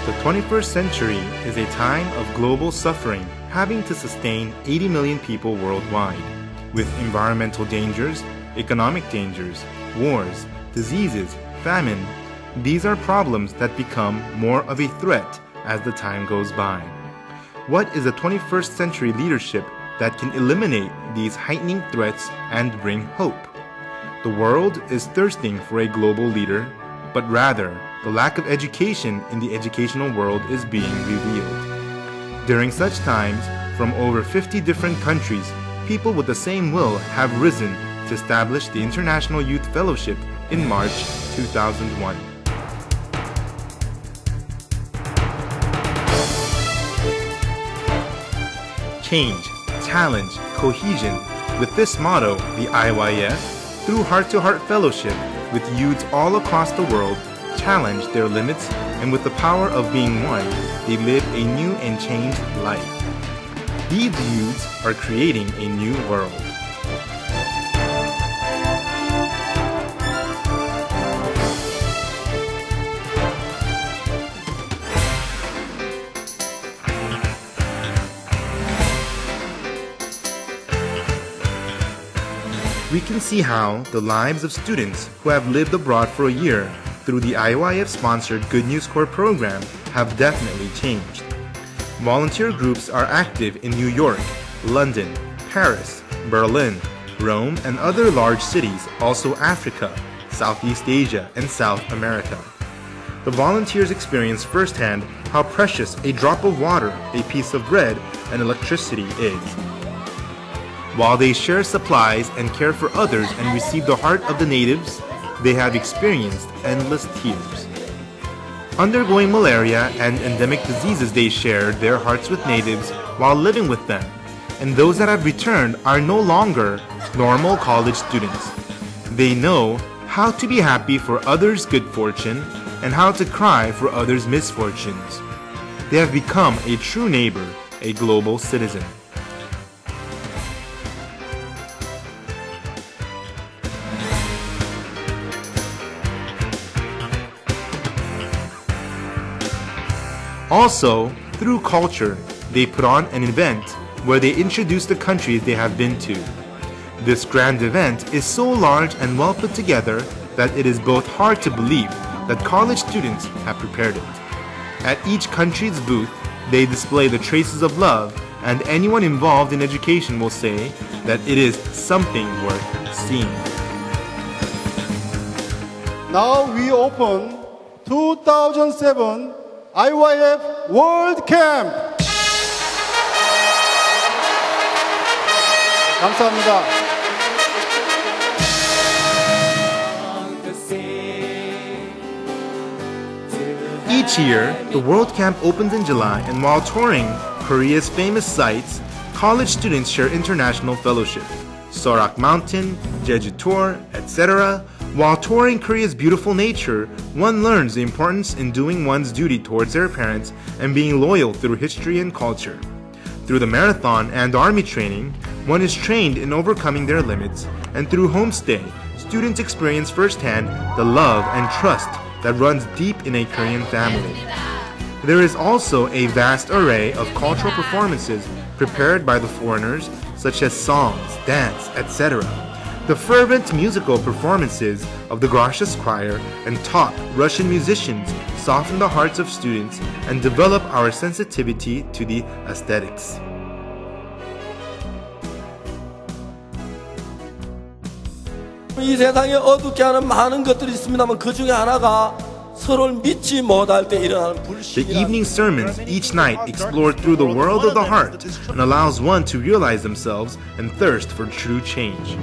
The 21st century is a time of global suffering, having to sustain 80 million people worldwide, with environmental dangers, economic dangers, wars, diseases, famine. These are problems that become more of a threat as the time goes by. What is a 21st century leadership that can eliminate these heightening threats and bring hope? The world is thirsting for a global leader, but rather, the lack of education in the educational world is being revealed. During such times, from over 50 different countries, people with the same will have risen to establish the International Youth Fellowship in March 2001. Change, challenge, cohesion. With this motto, the IYF, through heart-to-heart fellowship with youths all across the world, challenge their limits, and with the power of being one, they live a new and changed life. These youths are creating a new world. We can see how the lives of students who have lived abroad for a year through the IYF-sponsored Good News Corps program have definitely changed. Volunteer groups are active in New York, London, Paris, Berlin, Rome, and other large cities, also Africa, Southeast Asia, and South America. The volunteers experience firsthand how precious a drop of water, a piece of bread, and electricity is. While they share supplies and care for others and receive the heart of the natives, they have experienced endless tears. Undergoing malaria and endemic diseases, they shared their hearts with natives while living with them, and those that have returned are no longer normal college students. They know how to be happy for others' good fortune and how to cry for others' misfortunes. They have become a true neighbor, a global citizen. Also, through culture, they put on an event where they introduce the countries they have been to. This grand event is so large and well put together that it is both hard to believe that college students have prepared it. At each country's booth, they display the traces of love, and anyone involved in education will say that it is something worth seeing. Now we open 2007 IYF World Camp. 감사합니다. Each year, the World Camp opens in July, and while touring Korea's famous sites, college students share international fellowship, Sorak Mountain, Jeju Tour, etc. While touring Korea's beautiful nature, one learns the importance in doing one's duty towards their parents and being loyal through history and culture. Through the marathon and army training, one is trained in overcoming their limits, and through homestay, students experience firsthand the love and trust that runs deep in a Korean family. There is also a vast array of cultural performances prepared by the foreigners, such as songs, dance, etc. The fervent musical performances of the gracious choir and top Russian musicians soften the hearts of students and develop our sensitivity to the aesthetics. 이 세상에 어둡게 하는 많은 것들이 있습니다만 그 중에 하나가 서로를 믿지 못할 때 일어나는 불신이라는. The evening sermons each night explore through the world of the heart and allows one to realize themselves and thirst for true change.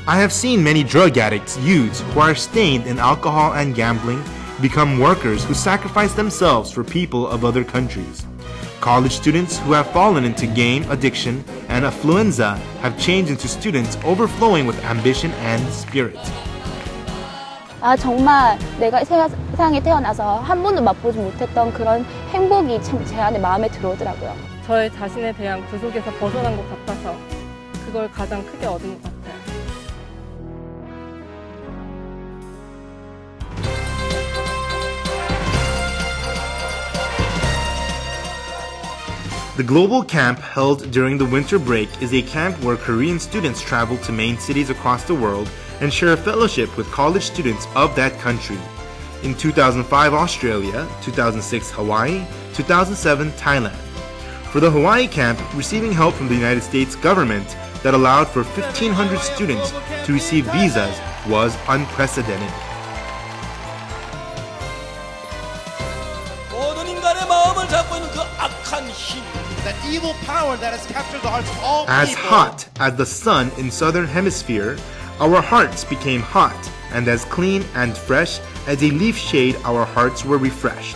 I have seen many drug addicts, youths who are stained in alcohol and gambling, become workers who sacrifice themselves for people of other countries. College students who have fallen into game addiction and affluenza have changed into students overflowing with ambition and spirit. 정말 내가 세상에 태어나서 한 번도 맛보지 못했던 그런 행복이 참 제 안에 마음에 들어오더라고요. 저의 자신에 대한 구속에서 벗어난 것 같아서 그걸 가장 크게 얻은 것 같아요. The global camp held during the winter break is a camp where Korean students travel to main cities across the world and share a fellowship with college students of that country. In 2005, Australia, 2006, Hawaii, 2007, Thailand. For the Hawaii camp, receiving help from the United States government that allowed for 1,500 students to receive visas was unprecedented. 모든 인간의 마음을 잡고 있는 그 악한 힘. That evil power that has captured the hearts of all As people. hot as the sun in southern hemisphere, our hearts became hot, and as clean and fresh as a leaf shade, our hearts were refreshed.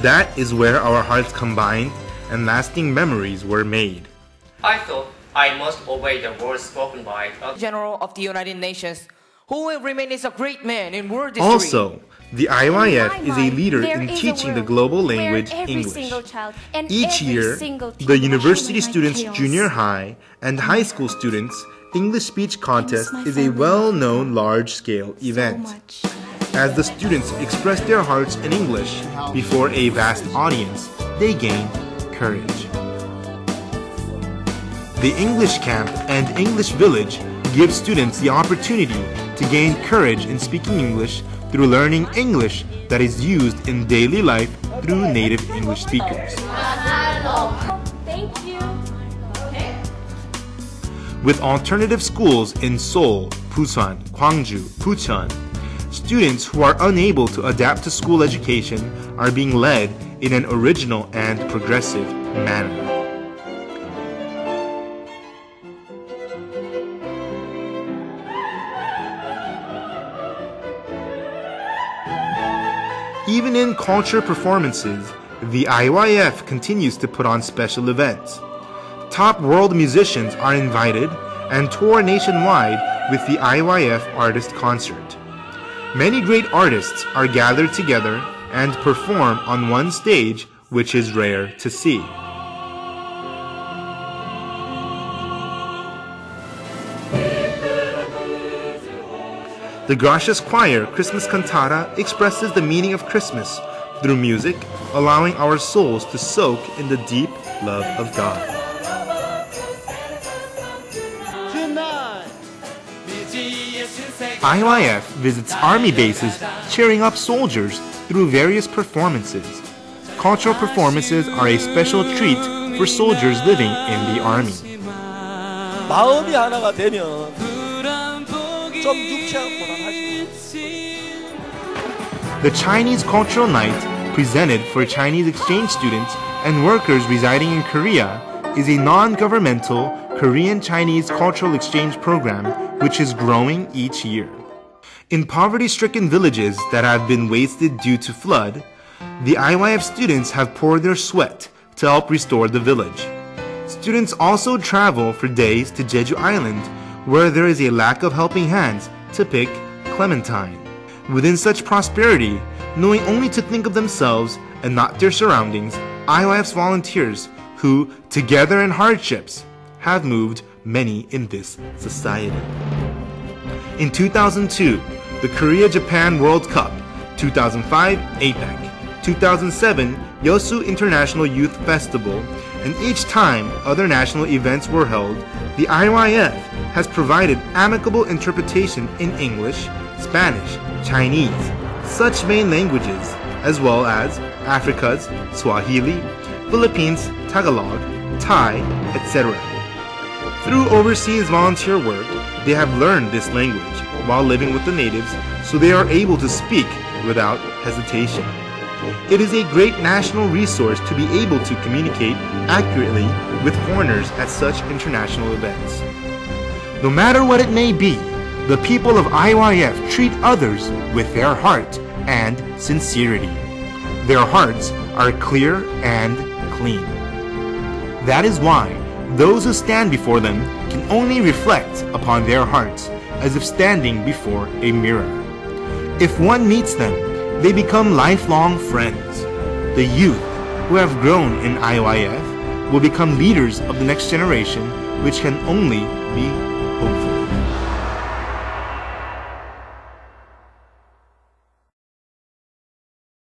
That is where our hearts combined and lasting memories were made. I thought I must obey the words spoken by a General of the United Nations, who will remain as a great man in world history. Also, the IYF is a leader in teaching the global language English. Each year, the university students' junior high and high school students' English speech contest is a well-known large-scale event. As the students express their hearts in English before a vast audience, they gain courage. The English Camp and English Village give students the opportunity to gain courage in speaking English through learning English that is used in daily life through native English speakers. Thank you. With alternative schools in Seoul, Busan, Gwangju, Bucheon, students who are unable to adapt to school education are being led in an original and progressive manner. Even in culture performances, the IYF continues to put on special events. Top world musicians are invited and tour nationwide with the IYF Artist Concert. Many great artists are gathered together and perform on one stage, which is rare to see. The Gracious Choir Christmas Cantata expresses the meaning of Christmas through music, allowing our souls to soak in the deep love of God. IYF visits army bases, cheering up soldiers through various performances. Cultural performances are a special treat for soldiers living in the army. 마음이 하나가 되면 좀 육체보다 The Chinese Cultural Night, presented for Chinese exchange students and workers residing in Korea, is a non-governmental Korean-Chinese cultural exchange program which is growing each year. In poverty-stricken villages that have been wasted due to flood, the IYF students have poured their sweat to help restore the village. Students also travel for days to Jeju Island, where there is a lack of helping hands to pick clementine. Within such prosperity, knowing only to think of themselves and not their surroundings, IYF's volunteers who, together in hardships, have moved many in this society. In 2002, the Korea-Japan World Cup, 2005 APEC, 2007 Yosu International Youth Festival, and each time other national events were held, the IYF has provided amicable interpretation in English, Spanish, Chinese, such main languages, as well as Africa's Swahili, Philippines, Tagalog, Thai, etc. Through overseas volunteer work, they have learned this language while living with the natives, so they are able to speak without hesitation. It is a great national resource to be able to communicate accurately with foreigners at such international events. No matter what it may be, the people of IYF treat others with their heart and sincerity. Their hearts are clear and clean. That is why those who stand before them can only reflect upon their hearts as if standing before a mirror. If one meets them, they become lifelong friends. The youth who have grown in IYF will become leaders of the next generation, which can only be